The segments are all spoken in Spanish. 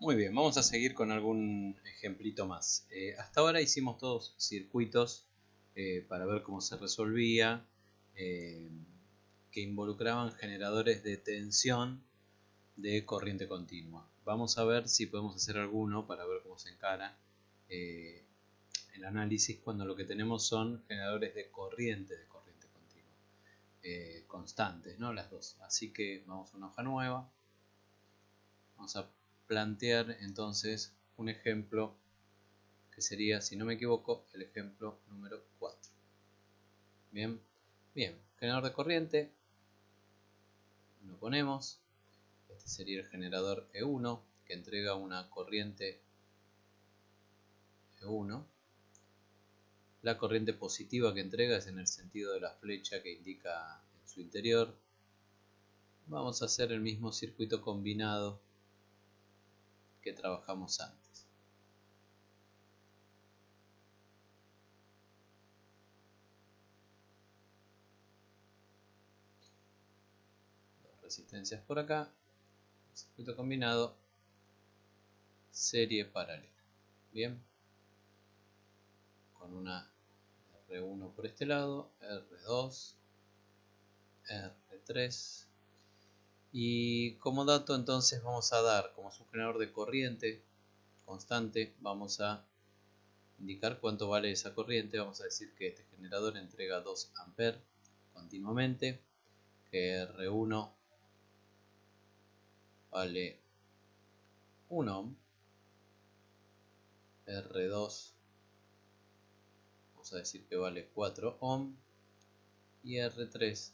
Muy bien, vamos a seguir con algún ejemplito más. Hasta ahora hicimos todos circuitos para ver cómo se resolvía, eh, que involucraban generadores de tensión de corriente continua. Vamos a ver si podemos hacer alguno para ver cómo se encara el análisis cuando lo que tenemos son generadores de corriente continua, constantes, ¿no? Las dos. Así que vamos a una hoja nueva. Vamos a plantear entonces un ejemplo que sería, si no me equivoco, el ejemplo número 4. Bien, generador de corriente, lo ponemos. Este sería el generador E1 que entrega una corriente E1. La corriente positiva que entrega es en el sentido de la flecha que indica en su interior. Vamos a hacer el mismo circuito combinado que trabajamos antes. Dos resistencias por acá. Circuito combinado, serie paralela. Bien, con una R1 por este lado, R2, R3. Y como dato entonces vamos a dar, como es un generador de corriente constante, vamos a indicar cuánto vale esa corriente. Vamos a decir que este generador entrega 2 A continuamente, que R1 vale 1 ohm, R2 vamos a decir que vale 4 ohm y R3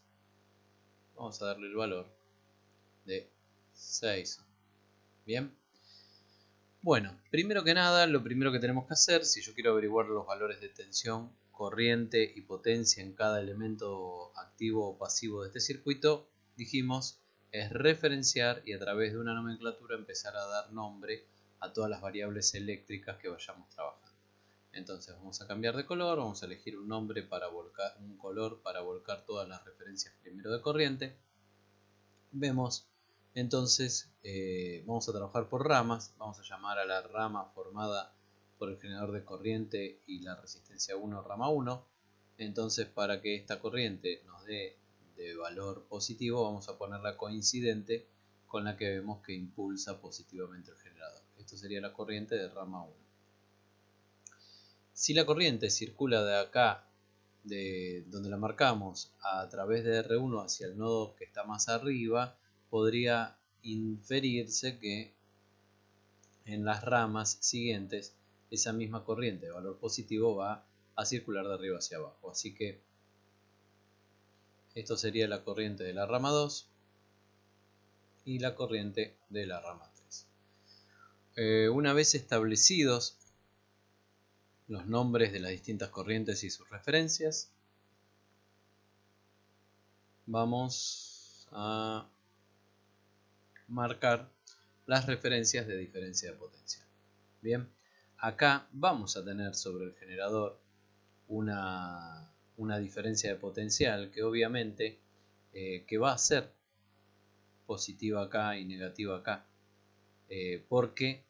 vamos a darle el valor de 6 ohm. Bien, bueno, primero que nada, lo primero que tenemos que hacer, si yo quiero averiguar los valores de tensión, corriente y potencia en cada elemento activo o pasivo de este circuito, dijimos, es referenciar y a través de una nomenclatura empezar a dar nombre a todas las variables eléctricas que vayamos trabajando. Entonces vamos a cambiar de color, vamos a elegir un nombre para volcar, un color para volcar todas las referencias primero de corriente. Vemos entonces, vamos a trabajar por ramas. Vamos a llamar a la rama formada por el generador de corriente y la resistencia 1 rama 1. Entonces, para que esta corriente nos dé de valor positivo, vamos a ponerla coincidente con la que vemos que impulsa positivamente el generador. Esto sería la corriente de rama 1. Si la corriente circula de acá, de donde la marcamos, a través de R1 hacia el nodo que está más arriba, podría inferirse que en las ramas siguientes esa misma corriente de valor positivo va a circular de arriba hacia abajo. Así que esto sería la corriente de la rama 2 y la corriente de la rama 3. Una vez establecidos los nombres de las distintas corrientes y sus referencias, vamos a marcar las referencias de diferencia de potencial. Bien, acá vamos a tener sobre el generador una diferencia de potencial que obviamente que va a ser positiva acá y negativa acá, porque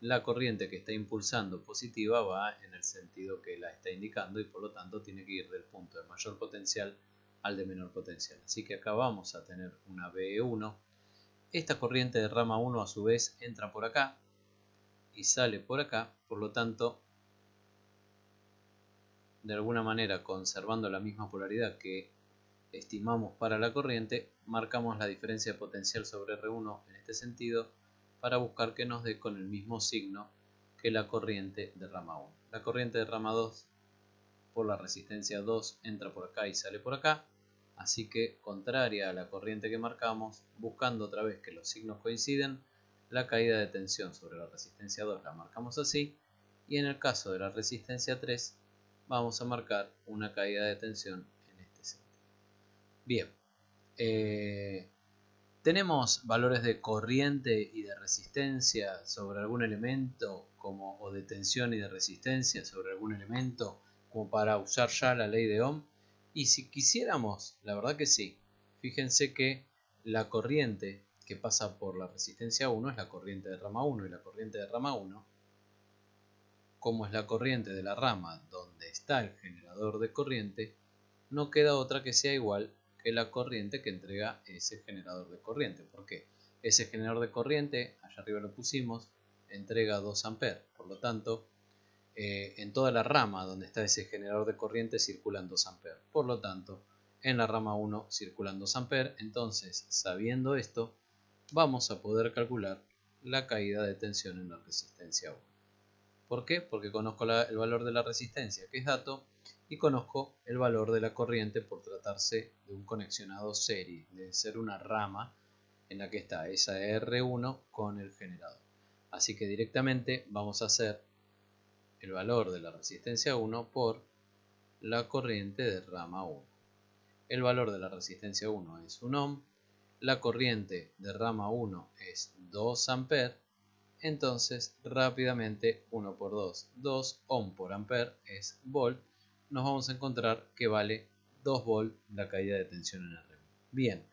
la corriente que está impulsando positiva va en el sentido que la está indicando y por lo tanto tiene que ir del punto de mayor potencial al de menor potencial. Así que acá vamos a tener una BE1. Esta corriente de rama 1 a su vez entra por acá y sale por acá, por lo tanto, de alguna manera conservando la misma polaridad que estimamos para la corriente, marcamos la diferencia de potencial sobre R1 en este sentido para buscar que nos dé con el mismo signo que la corriente de rama 1. La corriente de rama 2 por la resistencia 2 entra por acá y sale por acá, así que contraria a la corriente que marcamos, buscando otra vez que los signos coinciden, la caída de tensión sobre la resistencia 2 la marcamos así, y en el caso de la resistencia 3 vamos a marcar una caída de tensión en este sentido. Bien, tenemos valores de corriente y de resistencia sobre algún elemento, o de tensión y de resistencia sobre algún elemento, como para usar ya la ley de Ohm. Y si quisiéramos, la verdad que sí. Fíjense que la corriente que pasa por la resistencia 1 es la corriente de rama 1, y la corriente de rama 1, como es la corriente de la rama donde está el generador de corriente, no queda otra que sea igual que la corriente que entrega ese generador de corriente. ¿Por qué? Ese generador de corriente, allá arriba lo pusimos, entrega 2 amperes. Por lo tanto, en toda la rama donde está ese generador de corriente circulan 2 amperes. Por lo tanto, en la rama 1 circulan 2 amperes. Entonces, sabiendo esto, vamos a poder calcular la caída de tensión en la resistencia 1. ¿Por qué? Porque conozco el valor de la resistencia, que es dato, y conozco el valor de la corriente por tratarse de un conexionado serie, de ser una rama en la que está esa R1 con el generador. Así que directamente vamos a hacer el valor de la resistencia 1 por la corriente de rama 1. El valor de la resistencia 1 es 1 ohm, la corriente de rama 1 es 2 amperes, entonces rápidamente 1 por 2, 2 ohm por ampere es volt, nos vamos a encontrar que vale 2 volt la caída de tensión en R1. Bien,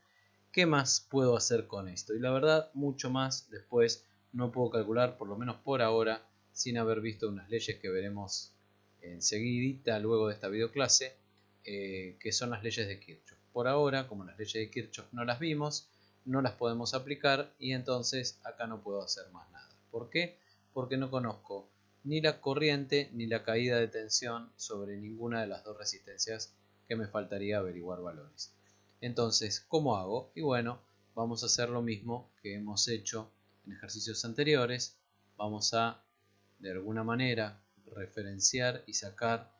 ¿qué más puedo hacer con esto? Y la verdad, mucho más después no puedo calcular, por lo menos por ahora, sin haber visto unas leyes que veremos enseguidita luego de esta videoclase, que son las leyes de Kirchhoff. Por ahora, como las leyes de Kirchhoff no las vimos, no las podemos aplicar y entonces acá no puedo hacer más nada. ¿Por qué? Porque no conozco ni la corriente ni la caída de tensión sobre ninguna de las dos resistencias que me faltaría averiguar valores. Entonces, ¿cómo hago? Y bueno, vamos a hacer lo mismo que hemos hecho en ejercicios anteriores. Vamos a, de alguna manera, referenciar y sacar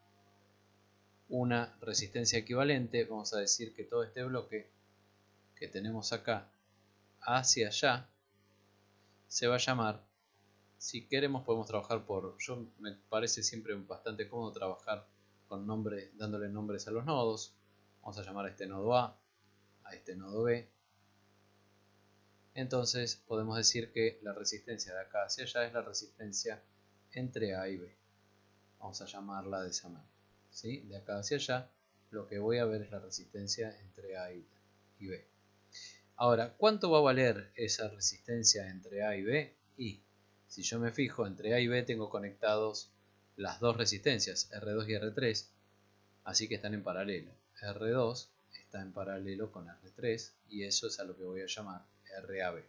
una resistencia equivalente. Vamos a decir que todo este bloque que tenemos acá hacia allá se va a llamar, si queremos podemos trabajar por, me parece siempre bastante cómodo trabajar con nombres, dándole nombres a los nodos. Vamos a llamar a este nodo A este nodo B. Entonces podemos decir que la resistencia de acá hacia allá es la resistencia entre A y B. Vamos a llamarla de esa manera, ¿sí? De acá hacia allá lo que voy a ver es la resistencia entre A y B. Ahora, ¿cuánto va a valer esa resistencia entre A y B? Y si yo me fijo, entre A y B tengo conectados las dos resistencias, R2 y R3, así que están en paralelo. R2 está en paralelo con R3 y eso es a lo que voy a llamar RAB.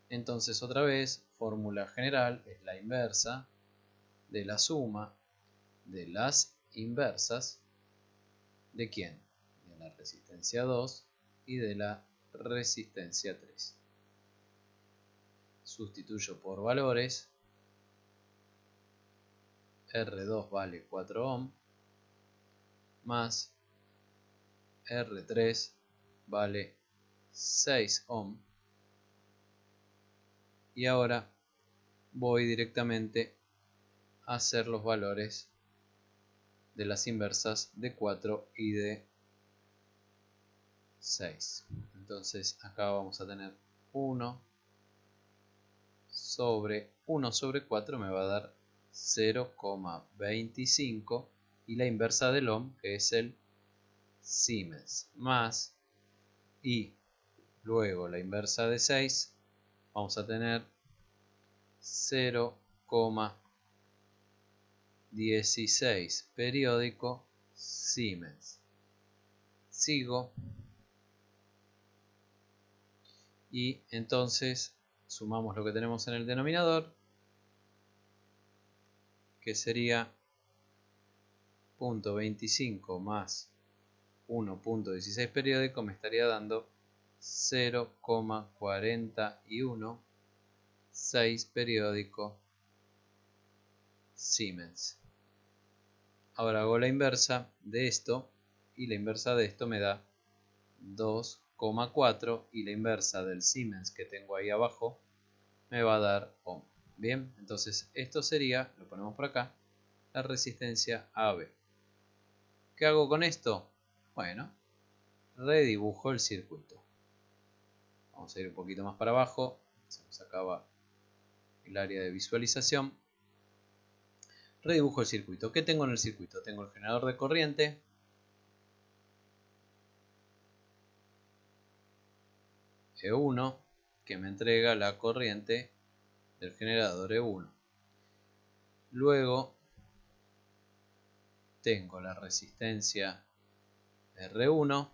Entonces otra vez, fórmula general es la inversa de la suma de las inversas ¿de quién? De la resistencia 2 y de la resistencia 3. Sustituyo por valores. R2 vale 4 ohm más R3 vale 6 ohm. Y ahora voy directamente a hacer los valores de las inversas de 4 y de 6. Entonces acá vamos a tener 1 sobre 4 me va a dar 0,25 y la inversa del ohm, que es el Siemens, más, y luego la inversa de 6 vamos a tener 0,16 periódico Siemens. Sigo y entonces sumamos lo que tenemos en el denominador, que sería 0,25 más 1,16 periódico, me estaría dando 0,416 periódico Siemens. Ahora hago la inversa de esto y la inversa de esto me da 2,4 y la inversa del Siemens que tengo ahí abajo me va a dar ohm. Bien, entonces esto sería, lo ponemos por acá, la resistencia AB. ¿Qué hago con esto? Bueno, redibujo el circuito. Vamos a ir un poquito más para abajo, se nos acaba el área de visualización. Redibujo el circuito. ¿Qué tengo en el circuito? Tengo el generador de corriente, E1, que me entrega la corriente del generador E1. Luego tengo la resistencia R1,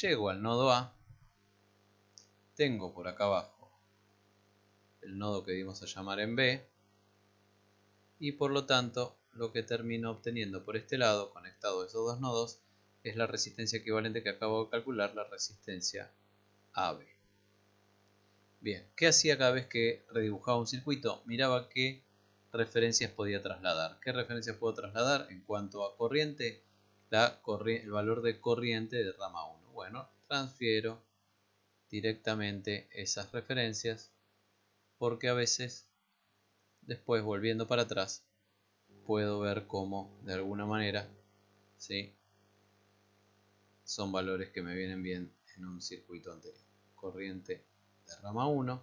llego al nodo A, tengo por acá abajo el nodo que dimos a llamar en B, y por lo tanto lo que termino obteniendo por este lado, conectado a esos dos nodos, es la resistencia equivalente que acabo de calcular, la resistencia AB. Bien, ¿qué hacía cada vez que redibujaba un circuito? Miraba qué referencias podía trasladar. ¿Qué referencias puedo trasladar? En cuanto a corriente, el valor de corriente de rama 1. Bueno, transfiero directamente esas referencias porque a veces, después volviendo para atrás, puedo ver cómo de alguna manera, ¿sí?, son valores que me vienen bien en un circuito anterior. Corriente de rama 1.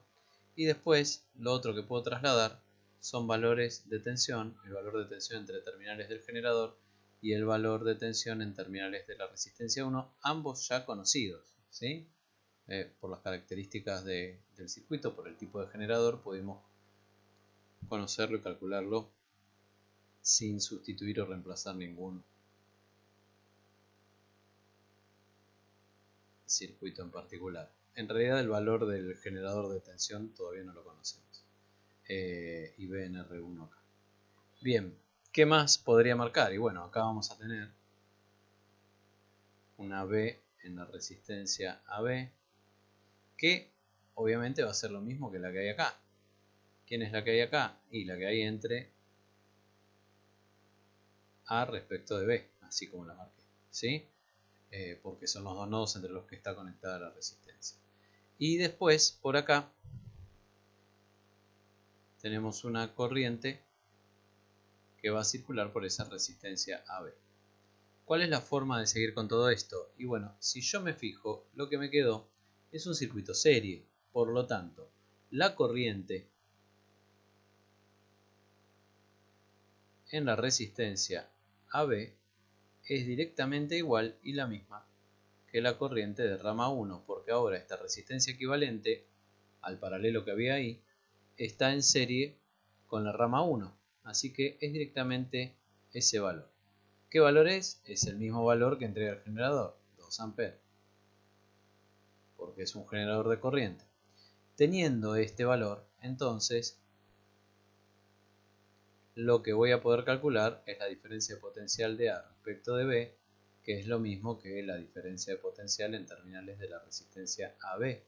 Y después lo otro que puedo trasladar son valores de tensión, el valor de tensión entre terminales del generador y el valor de tensión en terminales de la resistencia 1, ambos ya conocidos, ¿sí? Por las características del circuito, por el tipo de generador, podemos conocerlo y calcularlo sin sustituir o reemplazar ningún circuito en particular. En realidad el valor del generador de tensión todavía no lo conocemos. Y B en R1 acá. Bien, ¿qué más podría marcar? Y bueno, acá vamos a tener una B en la resistencia AB, que obviamente va a ser lo mismo que la que hay acá. ¿Quién es la que hay acá? Y la que hay entre A respecto de B, así como la marqué, ¿sí? Porque son los dos nodos entre los que está conectada la resistencia. Y después, por acá, tenemos una corriente que va a circular por esa resistencia AB. ¿Cuál es la forma de seguir con todo esto? Y bueno, si yo me fijo, lo que me quedó es un circuito serie. Por lo tanto, la corriente en la resistencia AB es directamente igual y la misma que la corriente de rama 1, porque ahora esta resistencia equivalente al paralelo que había ahí está en serie con la rama 1, así que es directamente ese valor. ¿Qué valor es? Es el mismo valor que entrega el generador, 2 amperes, porque es un generador de corriente. Teniendo este valor, entonces lo que voy a poder calcular es la diferencia potencial de A respecto de B, que es lo mismo que la diferencia de potencial en terminales de la resistencia AB.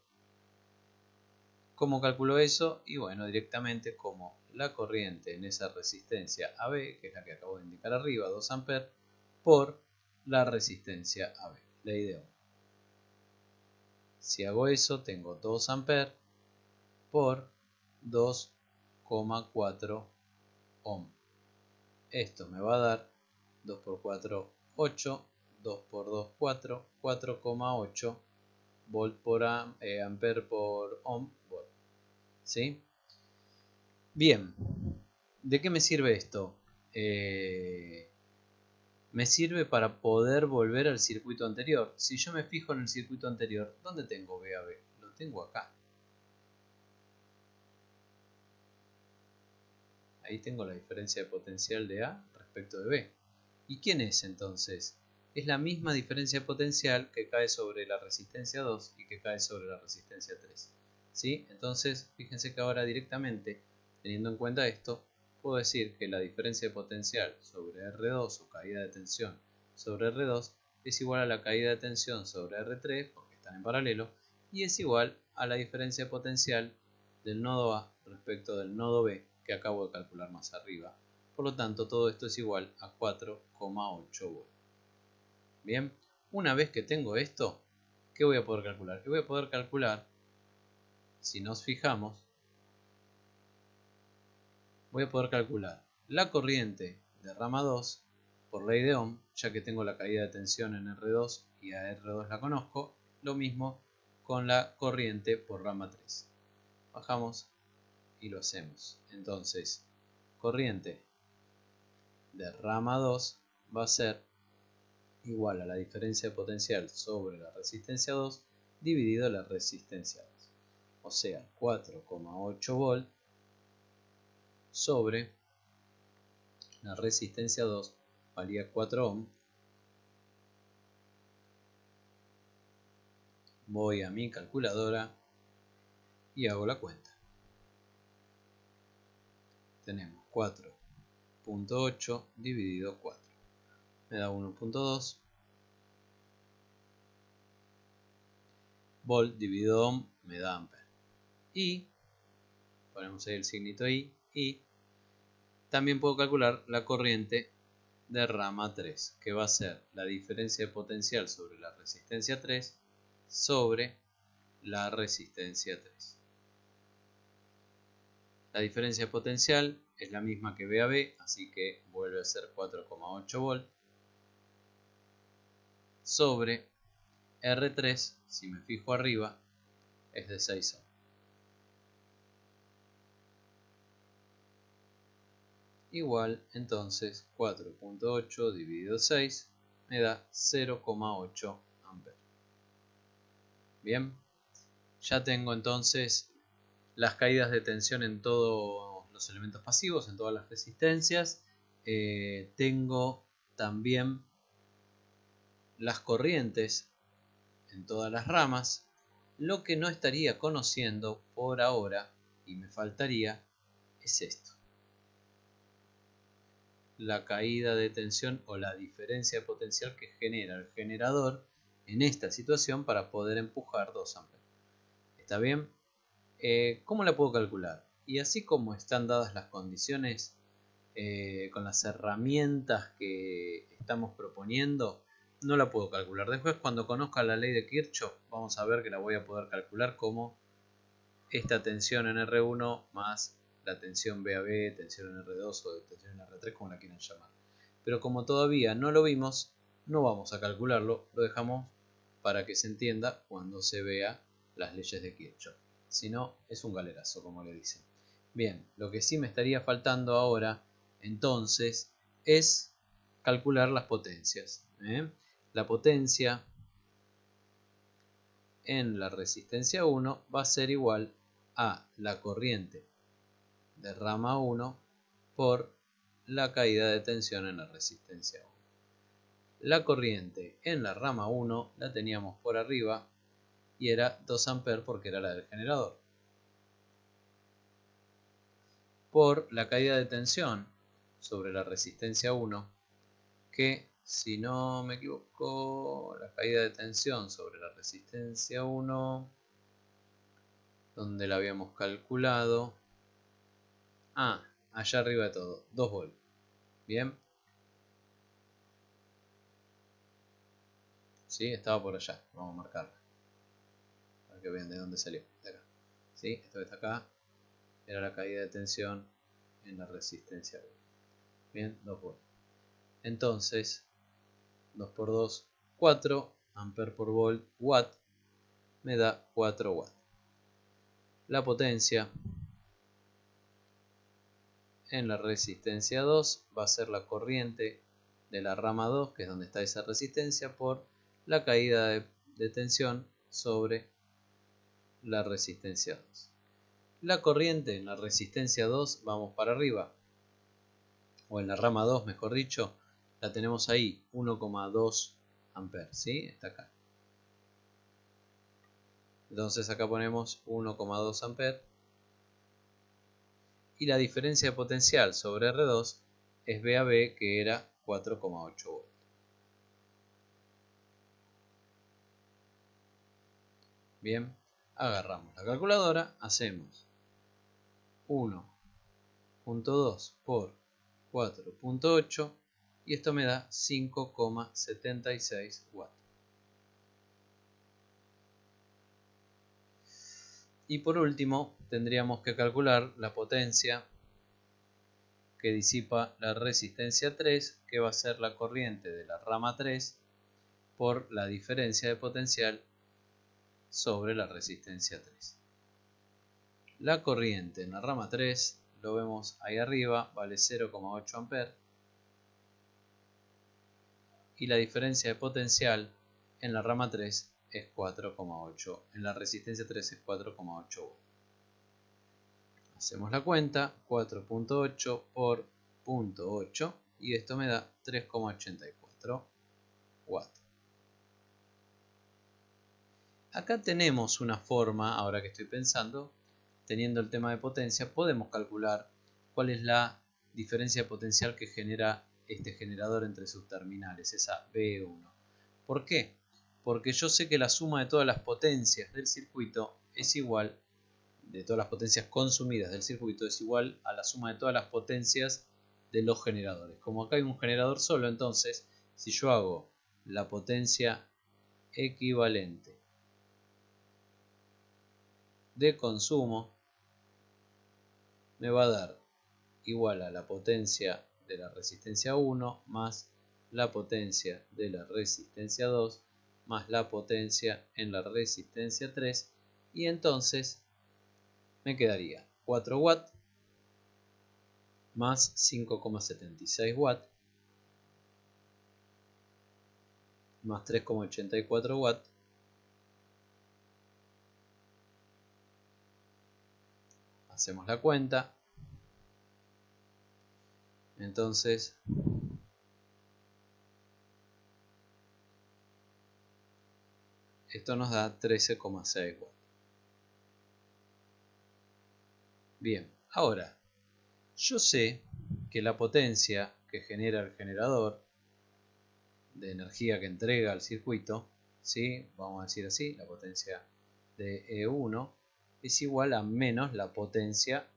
¿Cómo calculo eso? Y bueno, directamente como la corriente en esa resistencia AB, que es la que acabo de indicar arriba, 2 amperes, por la resistencia AB, ley de Ohm. Si hago eso, tengo 2 amperes por 2,4 ohm. Esto me va a dar 2 por 4, 8, 2 por 2, 4, 4,8 volt por ampere por ohm, volt. ¿Sí? Bien, ¿de qué me sirve esto? Me sirve para poder volver al circuito anterior. Si yo me fijo en el circuito anterior, ¿dónde tengo VAB? Lo tengo acá. Ahí tengo la diferencia de potencial de A respecto de B. ¿Y quién es entonces? Es la misma diferencia de potencial que cae sobre la resistencia 2 y que cae sobre la resistencia 3. ¿Sí? Entonces, fíjense que ahora directamente, teniendo en cuenta esto, puedo decir que la diferencia de potencial sobre R2 o caída de tensión sobre R2 es igual a la caída de tensión sobre R3, porque están en paralelo, y es igual a la diferencia de potencial del nodo A respecto del nodo B que acabo de calcular más arriba. Por lo tanto, todo esto es igual a 4,8 volts. Bien, una vez que tengo esto, ¿qué voy a poder calcular? Voy a poder calcular, si nos fijamos, voy a poder calcular la corriente de rama 2 por ley de Ohm, ya que tengo la caída de tensión en R2 y a R2 la conozco. Lo mismo con la corriente por rama 3. Bajamos y lo hacemos. Entonces, corriente de rama 2 va a ser igual a la diferencia de potencial sobre la resistencia 2 dividido la resistencia 2. O sea, 4,8 volt sobre la resistencia 2 valía 4 ohm. Voy a mi calculadora y hago la cuenta. Tenemos 4.8 dividido 4. Me da 1.2. Volt dividido ohm me da ampere. Y ponemos ahí el signito I. Y también puedo calcular la corriente de rama 3, que va a ser la diferencia de potencial sobre la resistencia 3 sobre la resistencia 3. La diferencia de potencial es la misma que VAB, así que vuelve a ser 4,8 volt sobre R3, si me fijo arriba, es de 6 ohm. Igual, entonces, 4.8 dividido 6 me da 0,8 amperes. Bien, ya tengo entonces las caídas de tensión en todos los elementos pasivos, en todas las resistencias. Tengo también las corrientes en todas las ramas. Lo que no estaría conociendo por ahora y me faltaría es esto: la caída de tensión o la diferencia de potencial que genera el generador en esta situación para poder empujar 2 amperes. ¿Está bien? ¿Cómo la puedo calcular? Y así como están dadas las condiciones, con las herramientas que estamos proponiendo, no la puedo calcular. Después, cuando conozca la ley de Kirchhoff, vamos a ver que la voy a poder calcular como esta tensión en R1 más la tensión VAB, tensión en R2 o tensión en R3, como la quieran llamar. Pero como todavía no lo vimos, no vamos a calcularlo, lo dejamos para que se entienda cuando se vea las leyes de Kirchhoff. Si no, es un galerazo, como le dicen. Bien, lo que sí me estaría faltando ahora, entonces, es calcular las potencias. La potencia en la resistencia 1 va a ser igual a la corriente de rama 1 por la caída de tensión en la resistencia 1. La corriente en la rama 1 la teníamos por arriba y era 2 amperes porque era la del generador. Por la caída de tensión sobre la resistencia 1, que si no me equivoco, la caída de tensión sobre la resistencia 1, donde la habíamos calculado, allá arriba de todo, 2 volts. Bien, ¿sí? Estaba por allá, vamos a marcarla para que vean de dónde salió, de acá. ¿Sí? Esto que está acá era la caída de tensión en la resistencia 1. Bien, 2 volts. Entonces, 2 por 2, 4 amperes por volt, watt, me da 4 watts. La potencia en la resistencia 2 va a ser la corriente de la rama 2, que es donde está esa resistencia, por la caída de tensión sobre la resistencia 2. La corriente en la resistencia 2, vamos para arriba, o en la rama 2 mejor dicho, la tenemos ahí, 1,2 amperes, ¿sí? Está acá. Entonces acá ponemos 1,2 amperes. Y la diferencia de potencial sobre R2 es VAB, que era 4,8 volts. Bien, agarramos la calculadora, hacemos 1.2 por 4.8 y esto me da 5,76 watts. Y por último tendríamos que calcular la potencia que disipa la resistencia 3, que va a ser la corriente de la rama 3 por la diferencia de potencial sobre la resistencia 3. La corriente en la rama 3, lo vemos ahí arriba, vale 0,8 amperes. Y la diferencia de potencial en la rama 3 es 4,8. En la resistencia 3 es 4,8 volts. Hacemos la cuenta, 4.8 por 0.8 y esto me da 3,84 watts. Acá tenemos una forma, ahora que estoy pensando, teniendo el tema de potencia, podemos calcular cuál es la diferencia de potencial que genera este generador entre sus terminales, esa B1. ¿Por qué? Porque yo sé que la suma de todas las potencias del circuito es igual, de todas las potencias consumidas del circuito, es igual a la suma de todas las potencias de los generadores. Como acá hay un generador solo, entonces, si yo hago la potencia equivalente de consumo, me va a dar igual a la potencia de la resistencia 1 más la potencia de la resistencia 2 más la potencia en la resistencia 3, y entonces me quedaría 4 watts más 5,76 watts más 3,84 watts hacemos la cuenta, entonces esto nos da 13,6 watts. Bien, ahora yo sé que la potencia que genera el generador de energía que entrega al circuito, ¿sí? Vamos a decir así, la potencia de E1 es igual a menos la potencia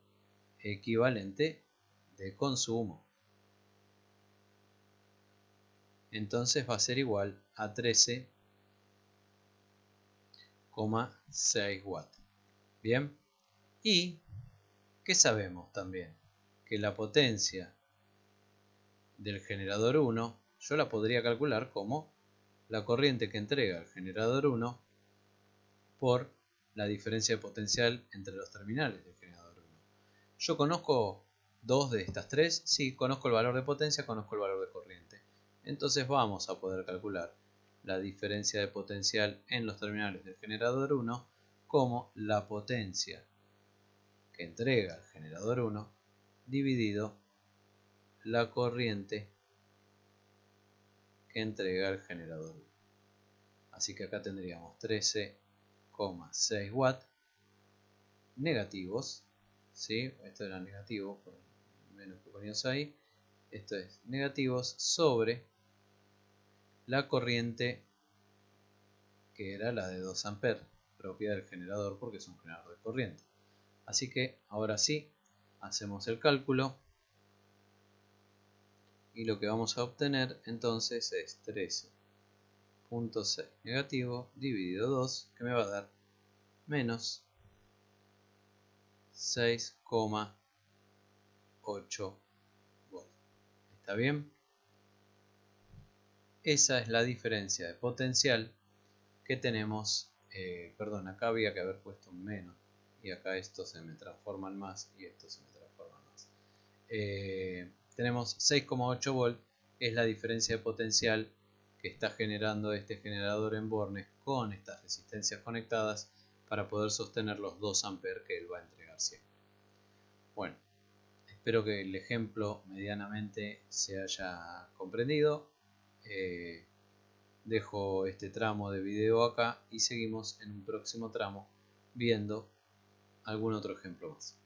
equivalente de consumo. Entonces va a ser igual a 13,6 watts. Bien, y ¿qué sabemos también? Que la potencia del generador 1 yo la podría calcular como la corriente que entrega el generador 1 por la diferencia de potencial entre los terminales del generador 1. Yo conozco dos de estas tres, sí, conozco el valor de potencia, conozco el valor de corriente. Entonces vamos a poder calcular la diferencia de potencial en los terminales del generador 1 como la potencia que entrega el generador 1 dividido la corriente que entrega el generador 1. Así que acá tendríamos 13,6 watts negativos, ¿sí? Esto era negativo, por menos que poníamos ahí. Esto es negativos sobre la corriente que era la de 2 amperes, propia del generador porque es un generador de corriente. Así que ahora sí, hacemos el cálculo y lo que vamos a obtener entonces es 13,6 negativo dividido 2, que me va a dar menos 6,8 volts. ¿Está bien? Esa es la diferencia de potencial que tenemos. Perdón, acá había que haber puesto un menos y acá esto se me transforma en más y esto se me transforma en más. Tenemos 6,8 volts, es la diferencia de potencial que está generando este generador en bornes con estas resistencias conectadas para poder sostener los 2 amperes que él va a entregar siempre. Bueno, espero que el ejemplo medianamente se haya comprendido. Dejo este tramo de video acá y seguimos en un próximo tramo viendo algún otro ejemplo más.